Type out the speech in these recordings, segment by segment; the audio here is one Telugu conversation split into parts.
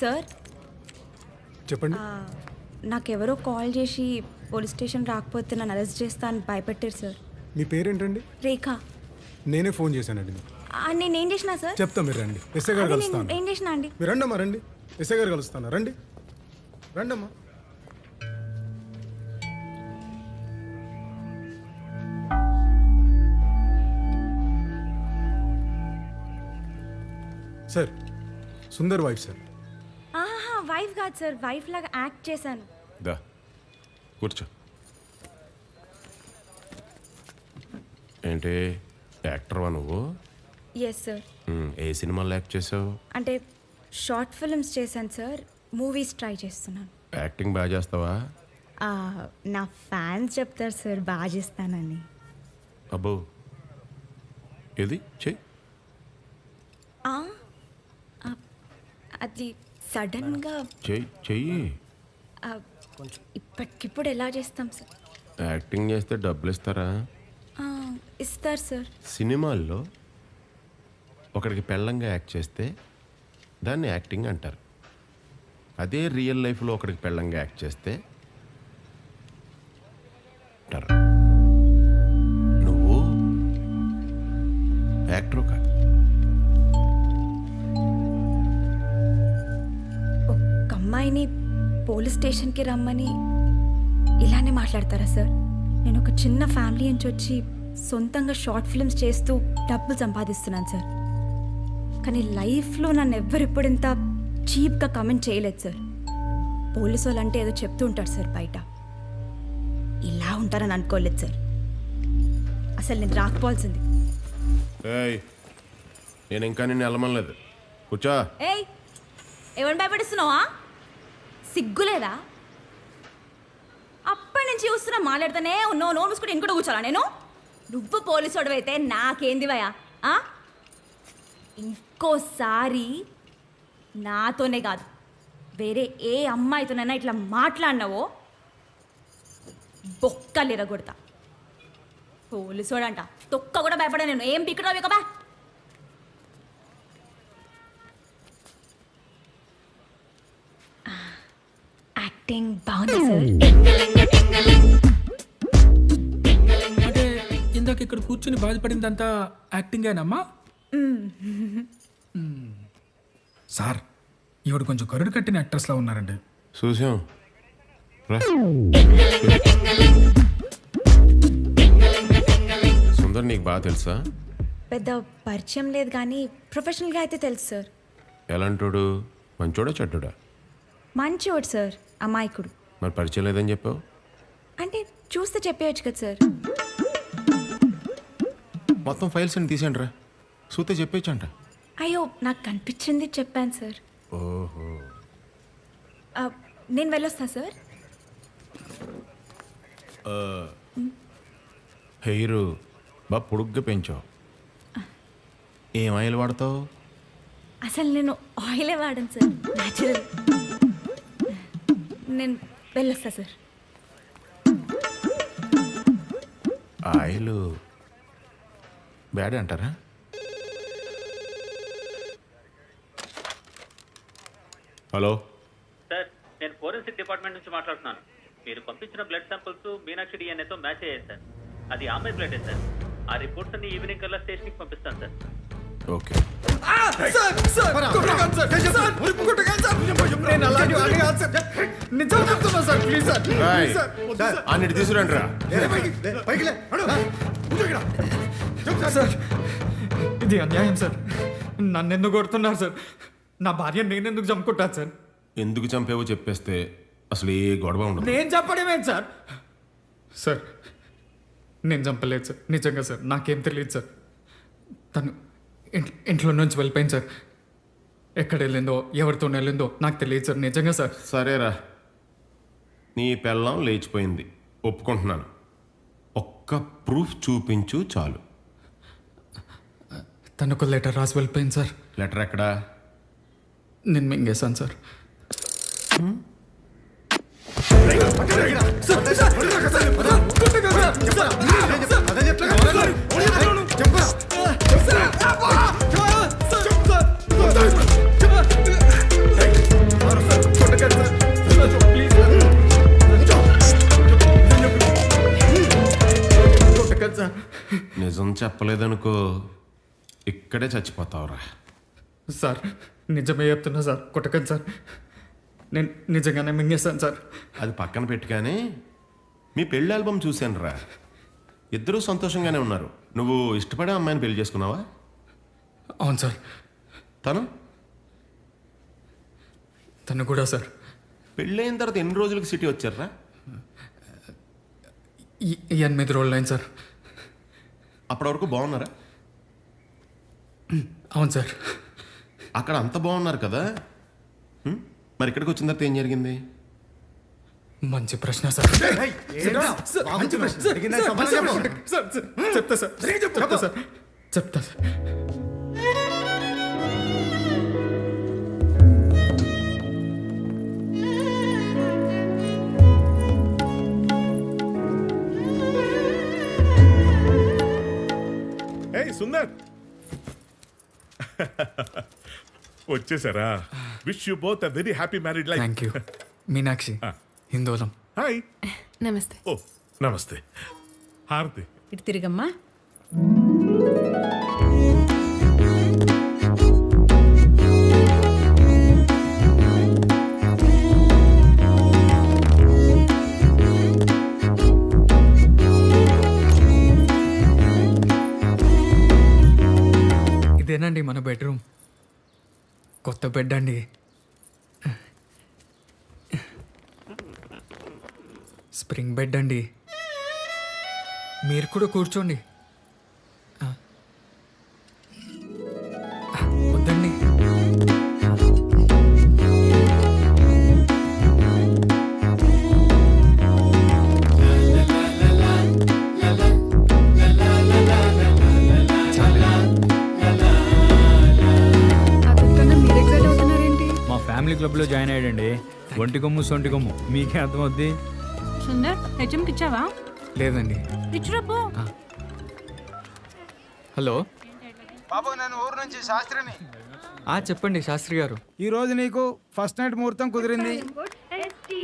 సార్ చెప్పండి. నాకెవరో కాల్ చేసి పోలీస్ స్టేషన్ రాకపోతే నన్ను అరెస్ట్ చేస్తా అని భయపెట్టారు సార్. మీ పేరేంటండి? రేఖ. నేనే ఫోన్ చేశానండి మీకు. నేనేం చేసినా సార్? చెప్తా, మీరు రండి. ఎస్ఐ గారు కలుస్తాను. ఏం చేసినా అండి? మీరు రండమ్మా, రండి. ఎస్ఐ గారు కలుస్తాను, రండి. రండమ్మా. Sir, Sundar wife sir. Wife కాదు సార్, వైఫ్ లాగా యాక్ట్ చేశాను. దా కూర్చో. ఏంటి యాక్టర్వా నువ్వు? Yes sir. ఏ సినిమాలో యాక్ట్ చేసావు? అంటే షార్ట్ ఫిల్మ్స్ చేశాను సార్, మూవీస్ ట్రై చేస్తున్నాను. యాక్టింగ్ బాగా చేస్తావా? నా ఫ్యాన్స్ చెప్తారు సార్ బాగా చేస్తానని. అబ్బో, ఏది చెయ్యి. అది సడన్గా చెయ్యి. ఇప్పటికిప్పుడు ఎలా చేస్తాం సార్? యాక్టింగ్ చేస్తే డబ్బులు ఇస్తారా? ఇస్తారు సార్. సినిమాల్లో ఒకడికి పెళ్ళంగా యాక్ట్ చేస్తే దాన్ని యాక్టింగ్ అంటారు. అదే రియల్ లైఫ్లో ఒకడికి పెళ్ళంగా యాక్ట్ చేస్తే అంటారు. నువ్వు యాక్టర్ కాదు. ఒక అమ్మాయిని పోలీస్ స్టేషన్కి రమ్మని ఇలానే మాట్లాడతారా సార్? నేను ఒక చిన్న ఫ్యామిలీ నుంచి వచ్చి సొంతంగా షార్ట్ ఫిల్మ్స్ చేస్తూ డబ్బులు సంపాదిస్తున్నాను సార్. కానీ లైఫ్లో నన్ను ఎవ్వరిప్పుడు ఇంత చీప్గా కమెంట్ చేయలేదు సార్. పోలీసు వాళ్ళు అంటే ఏదో చెప్తూ ఉంటారు సార్ బయట, ఇలా ఉంటారని అనుకోలేదు సార్. అసలు నేను రాకపోవాల్సింది. నేను ఇంకా నిన్ను వెళ్ళమనలేదు. కూర్చో. ఏయ్, ఎవరిని భయపడిస్తున్నావా? సిగ్గులేదా? అప్పటి నుంచి చూస్తున్నా మాట్లాడుతానే ఉన్నావు. నోరు మూసుకుంటే ఇంకోటి కూర్చోాలా నేను? నువ్వు పోలీసు అయితే నాకేంది భయా? ఇంకోసారి నాతోనే కాదు వేరే ఏ అమ్మాయితోనైనా ఇట్లా మాట్లాడినావో బొక్కలు ఎరగొడతా. పోలీసోడంట తొక్క కూడా భయపడా నేను. ఏం పిక్కడావు ఇక బా. యాక్టింగ్ బాగుంది సార్. అంటే ఇందాక ఇక్కడ కూర్చుని బాధపడిందంతా యాక్టింగేనమ్మా? సార్, ఈవిడ కొంచెం కరుడు కట్టిన యాక్ట్రెస్లా ఉన్నారండి. చూసాం. సుందర్ నీకు బాగా తెలుసా? పెద్ద పరిచయం లేదు కానీ ప్రొఫెషనల్గా అయితే తెలుసు సార్. ఎలాంటోడు? మంచోడా చెడ్డోడా? మంచివాడు సార్, అమాయకుడు. మరి పరిచయం లేదని చెప్పావు? అంటే చూస్తే చెప్పేయచ్చు కదా సార్. మొత్తం ఫైల్స్ అని తీసేయండి రా, చూస్తే చెప్పేచ్చు అంట. అయ్యో, నాకు కనిపించింది చెప్పాను సార్. ఓహో, నేను వెళ్ళొస్తా సార్. హెయిర్ బాగా పొడుగ్గా పెంచావు. ఏం ఆయిల్ వాడతావు? అసలు నేను ఆయిలే వాడను సార్, న్యాచురల్. నేను వెళ్ళొస్తా సార్. ఆయిల్ బ్యాడ్ అంటారా? హలో సార్, నేను ఫోరెన్సిక్ డిపార్ట్మెంట్ నుంచి మాట్లాడుతున్నాను. మీరు పంపించిన బ్లడ్ శాంపిల్స్ మీనాక్షి డిఎన్ఏతో మ్యాచ్ అయ్యాయి సార్. అది ఆమె బ్లడే సార్. ఆ రిపోర్ట్స్ అన్ని ఈవినింగ్ కల్లా స్టేషన్కి పంపిస్తాను సార్. ఓకే. అన్నిటి తీసుకురండి రా. సార్, ఇది అన్యాయం సార్. నన్ను ఎందుకు కొడుతున్నారు సార్? నా భార్య నేనెందుకు చంపుకుంటాను సార్? ఎందుకు చంపేవో చెప్పేస్తే అసలు ఏ గొడవ ఉండదు. నేను చంపడమేంటి సార్? సార్, నేను చంపలేదు సార్, నిజంగా సార్. నాకేం తెలియదు సార్. తను ఇంట్లో నుంచి వెళ్ళిపోయింది సార్. ఎక్కడ వెళ్ళిందో ఎవరితో వెళ్ళిందో నాకు తెలియదు సార్, నిజంగా సార్. సరేరా, నీ పెళ్ళం లేచిపోయింది, ఒప్పుకుంటున్నాను. ఒక్క ప్రూఫ్ చూపించు చాలు. తనకు లెటర్ రాసి వెళ్ళిపోయింది సార్. లెటర్ ఎక్కడా? నేను మింగేశాను సార్. చెప్పలేదనుకో ఇక్కడే చచ్చిపోతావురా. సార్ నిజమే చెప్తున్నా సార్, కొట్టకండి సార్. నేను నిజంగానే మింగేస్తాను సార్. అది పక్కన పెట్టుగానే మీ పెళ్ళి ఆల్బమ్ చూశాను రా. ఇద్దరూ సంతోషంగానే ఉన్నారు. నువ్వు ఇష్టపడే అమ్మాయిని పెళ్లి చేసుకున్నావా? అవును సార్. తను కూడా సార్. పెళ్ళైన తర్వాత ఎన్ని రోజులకి సిటీ వచ్చారా? 8 రోజులు అయింది సార్. అప్పటి వరకు బాగున్నారా? అవును సార్. అక్కడ అంత బాగున్నారు కదా, మరి ఇక్కడికి వచ్చిన తర్వాత ఏం జరిగింది? మంచి ప్రశ్న సార్. చెప్తా సార్. ఏయ్ సుందర్, వచ్చేసారా? Wish you both a very happy married life. Thank you. Meenakshi, Hindolam. Hi. నమస్తే. ఓ నమస్తే. హారతి. ఇటు తిరిగమ్మా. ఇదేనండి మన బెడ్రూమ్. కొత్త బెడ్ అండి. స్ప్రింగ్ బెడ్ అండి. మీరు కూడా కూర్చోండి. వద్దండి. మా ఫ్యామిలీ క్లబ్లో జాయిన్ అయ్యాడండి. ఒంటి కొమ్ము సొంటి కొమ్ము మీకే అర్థమవుద్ది. సుందర్ హెచ్ఎంకి ఇచ్చావా? లేదండి. ఇచ్చినప్పు. హలో బాబు, నేను ఊరు నుంచి శాస్త్రిని. చెప్పండి శాస్త్రి గారు. ఈ రోజు నీకు ఫస్ట్ నైట్ ముహూర్తం కుదిరింది.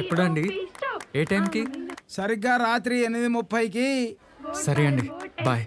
ఎప్పుడండి? ఏ టైంకి? సరిగ్గా రాత్రి 8:30కి. సరే అండి, బాయ్.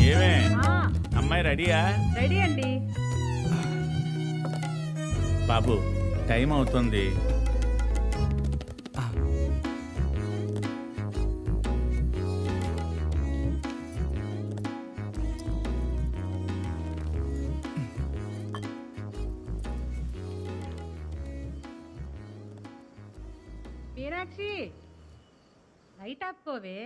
ఏమే అమ్మాయి రెడీయా? రెడీ అండి. బాబు టైం అవుతుంది. మీనాక్షి లైట్ ఆపుకోవే.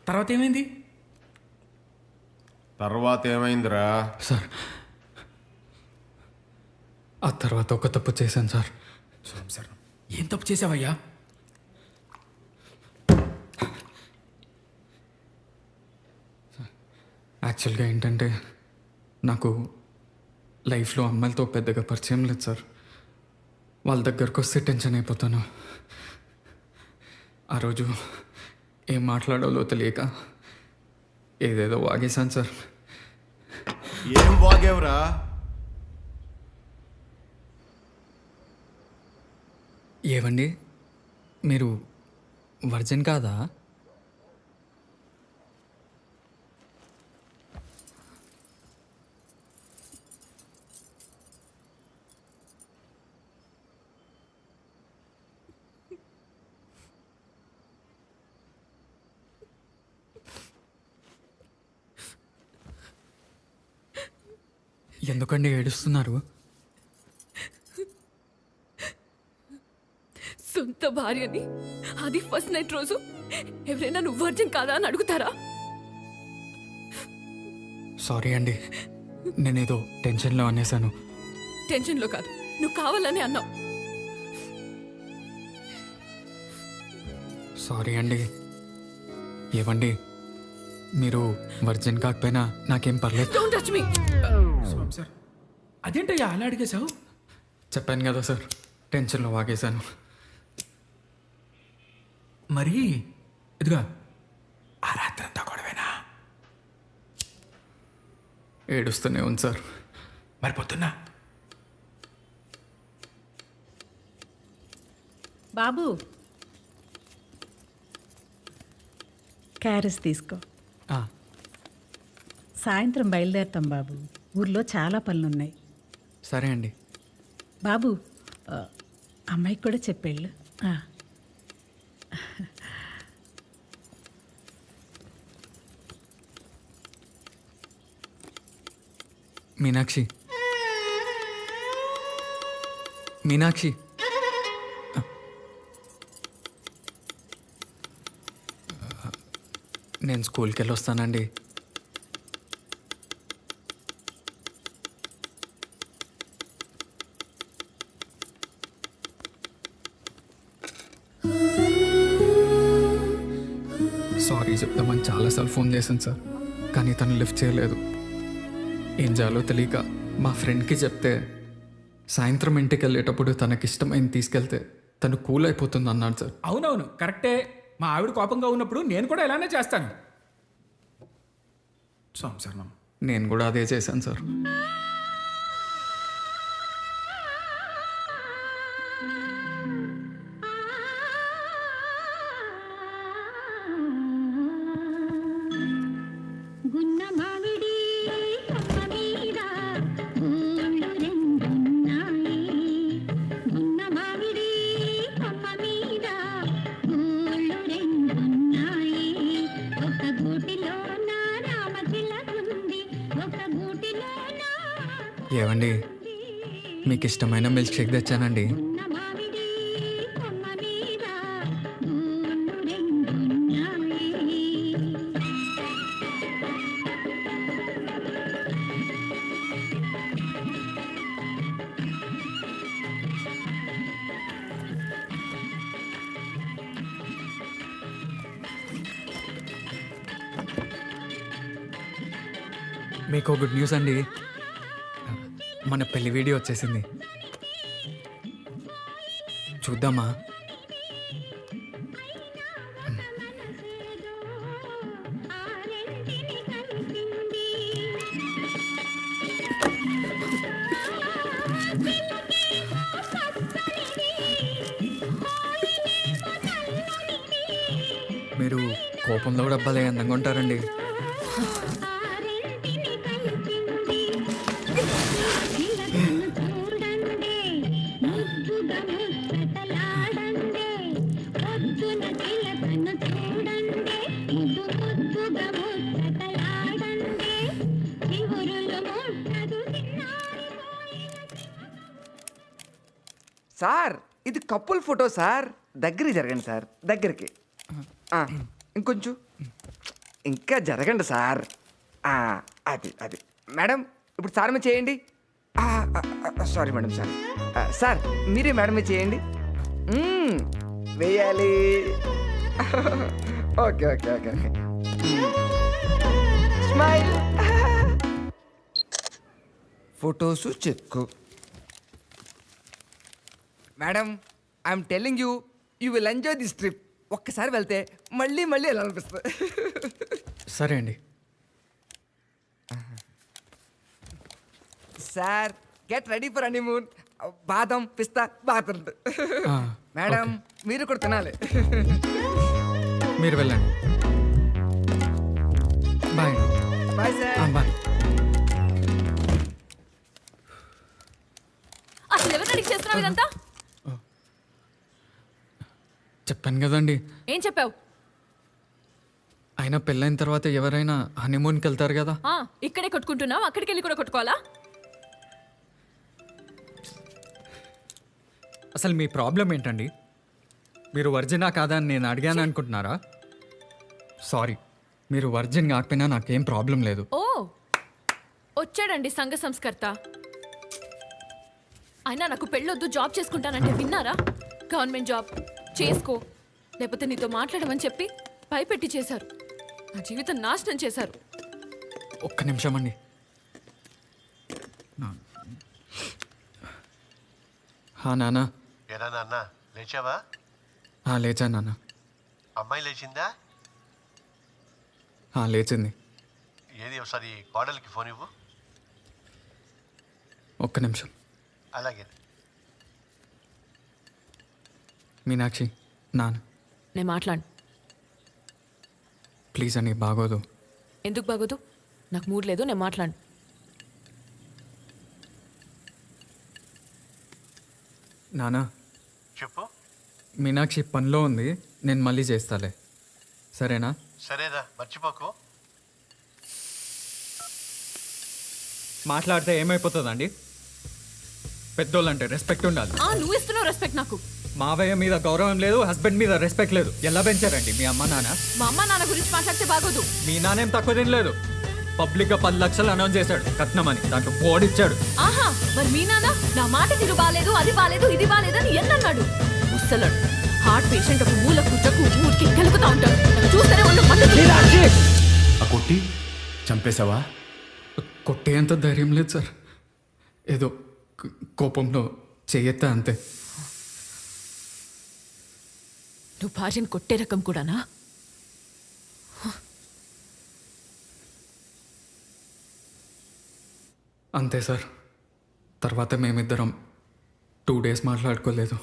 తర్వాత ఏమైంది? తర్వాత ఏమైందిరా? సార్, ఆ తర్వాత ఒక తప్పు చేశాను సార్. ఏం తప్పు చేసావయ్యా? యాక్చువల్గా ఏంటంటే నాకు లైఫ్లో అమ్మాయిలతో పెద్దగా పరిచయం లేదు సార్. వాళ్ళ దగ్గరకు వస్తే టెన్షన్ అయిపోతాను. ఆ రోజు ఏం మాట్లాడాలో తెలియక ఏదేదో వాగేశాను సార్. ఏం వాగేవరా? ఏవండి మీరు వర్జిన్ కాదా? ఎందుకండి ఏడుస్తున్నారు? సొంత భార్యని అది ఫస్ట్ నైట్ రోజు ఎవరైనా నువ్వు వర్జిన్ కాదా అని అడుగుతారా? సారీ అండి, నేనేదో టెన్షన్లో అనేసాను. టెన్షన్లో కాదు, నువ్వు కావాలని అన్నావు. సారీ అండి. ఏవండి మీరు వర్జిన్ కాకపోయినా నాకేం పర్లేదు. Don't touch me. సార్ అదేంటయ్యా అలా అడిగేశావు? చెప్పాను కదా సార్, టెన్షన్లో వాగేశాను. మరి ఇదిగా ఆ రాత్రి అంతా గొడవేనా? ఏడుస్తూనే ఉంది సార్. మరి పొద్దున్నా బాబు క్యారెస్ తీసుకో. ఆ, సాయంత్రం బయలుదేరుతాం బాబు. ఊర్లో చాలా పనులున్నాయి. సరే అండి. బాబు అమ్మాయికి కూడా చెప్పేళ్ళు. మీనాక్షి, మీనాక్షి, నేను స్కూల్కి వెళ్ళి వస్తానండి. సారీ చెప్దామని చాలాసార్లు ఫోన్ చేశాను సార్, కానీ తను లిఫ్ట్ చేయలేదు. ఏం చేయాలో తెలియక మా ఫ్రెండ్కి చెప్తే సాయంత్రం ఇంటికి వెళ్ళేటప్పుడు తనకిష్టమైంది తీసుకెళ్తే తను కూల్ అయిపోతుంది అన్నాడు సార్. అవునవును కరెక్టే. మా ఆవిడ కోపంగా ఉన్నప్పుడు నేను కూడా ఇలానే చేస్తాను. సార్ నేను కూడా అదే చేశాను సార్. ఏవండి మీకు ఇష్టమైన మిల్క్ షేక్ తెచ్చానండి. మీకు గుడ్ న్యూస్ అండి, మన పెళ్లి వీడియో వచ్చేసింది. చూద్దామా? మీరు కోపంలో కూడా భలే అందంగా ఉంటారండి. సార్ ఇది కపుల్ ఫోటో సార్. దగ్గరికి జరగండి సార్, దగ్గరికి. ఇంకొంచెం ఇంకా జరగండి సార్. అది అది మేడం, ఇప్పుడు సార్ మీద చేయండి. సారీ మేడం, సారీ సార్, మీరే మేడం మీద చేయండి. వేయాలి. Okay okay okay okay. Smile. Photos cheque. Madam, I'm telling you, you will enjoy this trip. ఒక్కసారి వెళ్తే మళ్ళీ మళ్ళీ వెళ్ళాలనిపిస్తుంది. సరే అండి. Sir get ready for honeymoon. బాదం పిస్తా బాగుంటుంది. ఆ, మేడం మీరు కూడా తినాలి. మీరు వెళ్ళండి. బాయ్ అండి. Bye sir. బాయ్. అసలు ఎవరు అడిగి చేస్తున్నావు ఇదంతా? చెప్పాను కదండి, ఏం చెప్పావు? అయినా పెళ్ళైన తర్వాత ఎవరైనా హనీమూన్కి వెళ్తారు కదా. ఇక్కడే కొట్టుకుంటున్నావు, అక్కడికి వెళ్ళి కూడా కొట్టుకోవాలా? అసలు మీ ప్రాబ్లం ఏంటండి? మీరు వర్జినా కాదా అని నేను అడిగాను అనుకుంటున్నారా? సారీ, మీరు వర్జిన్ కాకపోయినా నాకేం ప్రాబ్లం లేదు. ఓ వచ్చాడండి సంఘ సంస్కర్త. అయినా నాకు పెళ్ళొద్దు, జాబ్ చేసుకుంటానంటే విన్నారా? గవర్నమెంట్ జాబ్ చేసుకో, లేకపోతే నీతో మాట్లాడమని చెప్పి భయపెట్టి చేశారు. నా జీవితం నాశనం చేశారు. ఒక్క నిమిషం అండి. నాన్న. ఏనా నాన్న లేచావా? లేచా నాన్న. అమ్మాయి లేచిందా? లేచింది. ఏది ఒకసారి కోడలికి ఫోన్ ఇవ్వు. ఒక్క నిమిషం. అలాగే. మీనాక్షి, నాన్న నేను మాట్లాడు. ప్లీజ్ అని, బాగోదు. ఎందుకు బాగోదు? నాకు మూడ్ లేదు, నేను మాట్లాడు. నాన్న చెప్పు. మీనాక్షి పనిలో ఉంది, నేను మళ్ళీ చేస్తాలే, సరేనా? సరేరా, మర్చిపోకు. మాట్లాడితే ఏమైపోతుందండి? పెద్దోళ్ళంటే రెస్పెక్ట్ ఉండాలి. నువ్వు ఇస్తున్నావు రెస్పెక్ట్ నాకు. మావయ్య మీద గౌరవం లేదు, హస్బెండ్ మీద రెస్పెక్ట్ లేదు. ఎలా పెంచారండి మీ అమ్మ నాన్న? మా అమ్మ నాన్న గురించి మాట్లాడితే బాగోదు. మీ నాన్నేం తక్కువ తినలేదు. పబ్లిక్గా 10 లక్షలు అనౌన్స్ చేశాడు కట్నమని, దాంట్లో ఓడిచ్చాడు. ఆహా, మరి మీ నాన్న నా మాట తిరు బాలేదు, అది బాలేదు, ఇది బాలేదని ఎన్నన్నాడు? ముసలాడు హార్ట్ పేషెంట్, ఒక మూల కూర్చకు ఊరికి కలుపుతా ఉంటాడు. నన్ను చూస్తేనే ఒళ్ళు మండుతుంది. ఆ కొట్టి చంపేశావా? కొట్టేంత ధైర్యం లేదు సార్, ఏదో కోపంలో చెయ్యెత్తా అంతే. నువ్వు భార్యను కొట్టే రకం కూడానా? అంతే సార్. తర్వాత మేమిద్దరం 2 days మాట్లాడుకోలేదు.